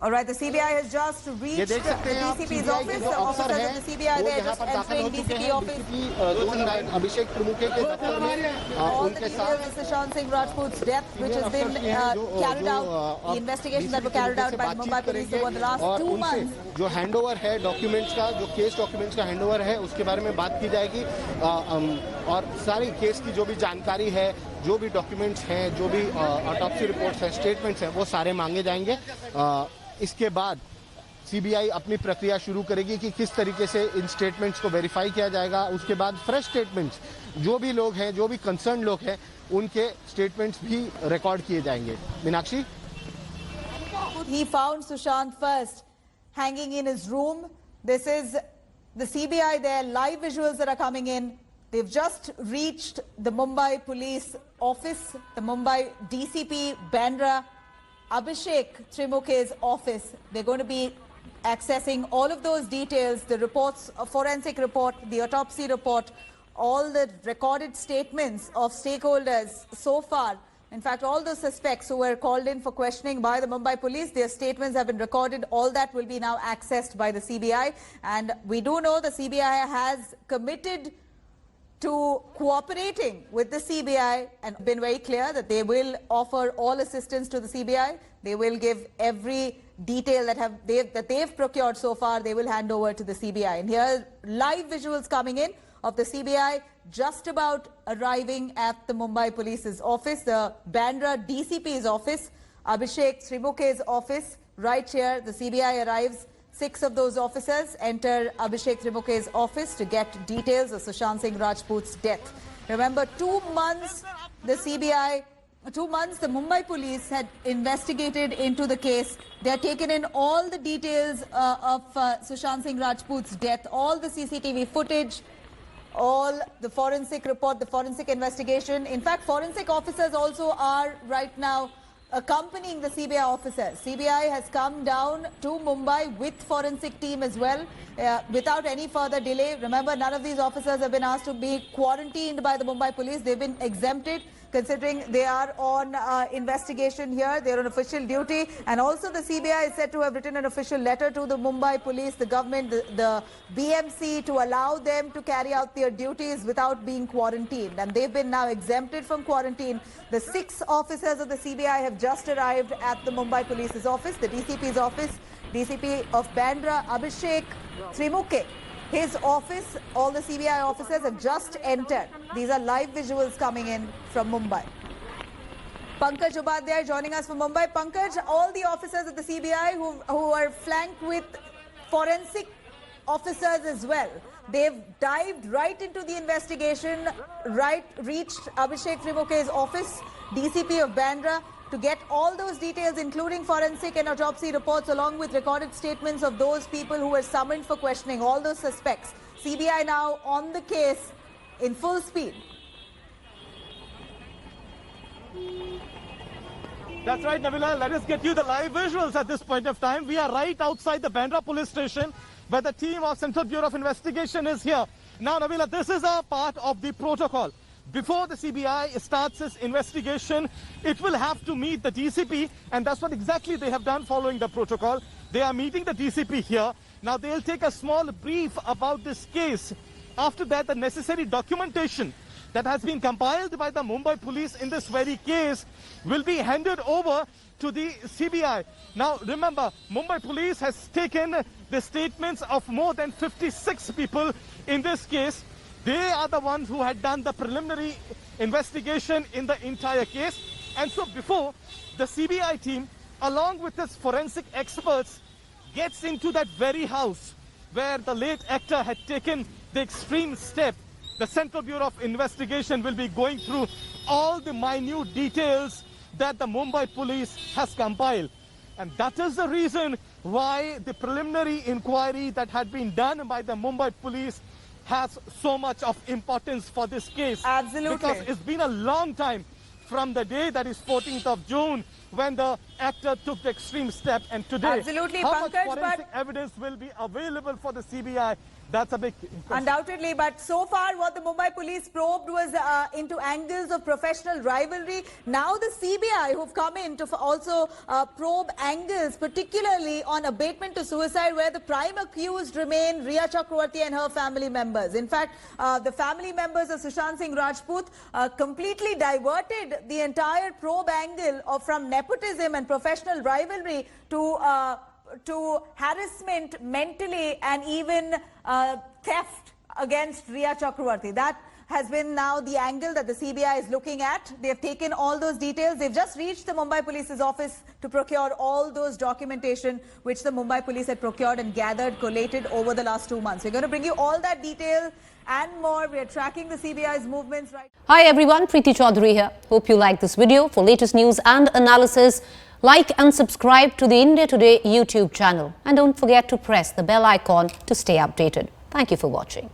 All right, the CBI has just reached the DCP's office. The officers of the CBI, they are just entering DCP office. Abhishek Trimukhe के दफ्तर में उनके साथ Sushant Singh Rajput's death, which has been carried out, the investigation that were carried out by the Mumbai police over the last 2 months. जो handover है documents का, जो case documents का हैंडओवर है, उसके बारे में बात की जाएगी और सारी केस की जो भी जानकारी है, जो भी डॉक्यूमेंट्स हैं, जो भी ऑटोप्सी रिपोर्ट्स हैं, स्टेटमेंट्स हैं, वो सारे मांगे जाएंगे। इसके बाद सीबीआई अपनी प्रक्रिया शुरू करेगी कि किस तरीके से इन स्टेटमेंट्स को वेरीफाई किया जाएगा। उसके बाद फ्रेश स्टेटमेंट्स, जो भी लोग हैं, जो भी कंसर्न लोग हैं, उनके स्टेटमेंट्स भी रिकॉर्ड किए जाएंगे। Meenakshi, He found Sushant first hanging in his room. This is the CBI there, live visuals that are coming in. They've just reached the Mumbai police office, the Mumbai DCP Bandra Abhishek Trimukhe's office. They're going to be accessing all of those details, the reports, a forensic report, the autopsy report, all the recorded statements of stakeholders so far. In fact, all the suspects who were called in for questioning by the Mumbai police, their statements have been recorded. All that will be now accessed by the CBI. And we do know the CBI has committed to cooperating with the CBI and been very clear that they will offer all assistance to the CBI. They will give every detail that they've procured so far, they will hand over to the CBI. And here are live visuals coming in of the CBI just about arriving at the Mumbai Police's office, the Bandra DCP's office, Abhishek Trimukhe's office. Right here, the CBI arrives. 6 of those officers enter Abhishek Trimukhe's office to get details of Sushant Singh Rajput's death. Remember, 2 months the CBI, 2 months the Mumbai police had investigated into the case. They had taken in all the details of Sushant Singh Rajput's death, all the CCTV footage, all the forensic report, the forensic investigation. In fact, forensic officers also are right now accompanying the CBI officers. CBI has come down to Mumbai with forensic team as well, without any further delay. Remember, none of these officers have been asked to be quarantined by the Mumbai police. They've been exempted, considering they are on investigation here. They're on official duty. And also the CBI is said to have written an official letter to the Mumbai police, the government, the BMC, to allow them to carry out their duties without being quarantined. And they've been now exempted from quarantine. The 6 officers of the CBI have just arrived at the Mumbai police's office, the DCP's office. DCP of Bandra, Abhishek Trimukhe. His office, all the CBI officers have just entered. These are live visuals coming in from Mumbai. Pankaj Upadhyay joining us from Mumbai. Pankaj, all the officers of the CBI who are flanked with forensic officers as well. They've dived right into the investigation, reached Abhishek Trimukhe's office, DCP of Bandra, to get all those details, including forensic and autopsy reports, along with recorded statements of those people who were summoned for questioning, all those suspects. CBI now on the case in full speed. That's right, Nabila. Let us get you the live visuals at this point of time. We are right outside the Bandra police station, where the team of Central Bureau of Investigation is here. Now, Nabila, this is a part of the protocol. Before the CBI starts its investigation, it will have to meet the DCP, and that's what exactly they have done following the protocol. They are meeting the DCP here. Now, they'll take a small brief about this case. After that, the necessary documentation that has been compiled by the Mumbai police in this very case will be handed over to the CBI. Now, remember, Mumbai police has taken the statements of more than 56 people in this case. They are the ones who had done the preliminary investigation in the entire case. And so before the CBI team, along with its forensic experts, gets into that very house where the late actor had taken the extreme step, the Central Bureau of Investigation will be going through all the minute details that the Mumbai police has compiled. And that is the reason why the preliminary inquiry that had been done by the Mumbai police has so much of importance for this case. Absolutely. Because it's been a long time from the day that is 14th of June when the actor took the extreme step, and today Absolutely, how Pankaj, much forensic evidence will be available for the CBI? That's a big question. Undoubtedly, but so far what the Mumbai police probed was into angles of professional rivalry. Now the CBI who've come in to also probe angles, particularly on abatement to suicide, where the prime accused remain Riya Chakravarti and her family members. In fact, the family members of Sushant Singh Rajput completely diverted the entire probe angle from nepotism and professional rivalry to harassment mentally and even theft against Riya Chakravarti. That has been now the angle that the CBI is looking at. They have taken all those details. They've just reached the Mumbai Police's office to procure all those documentation which the Mumbai Police had procured and gathered, collated over the last 2 months. We're going to bring you all that detail and more. We are tracking the CBI's movements right. Hi everyone, Preeti Chaudhary here. Hope you like this video. For latest news and analysis, like and subscribe to the India Today YouTube channel. And don't forget to press the bell icon to stay updated. Thank you for watching.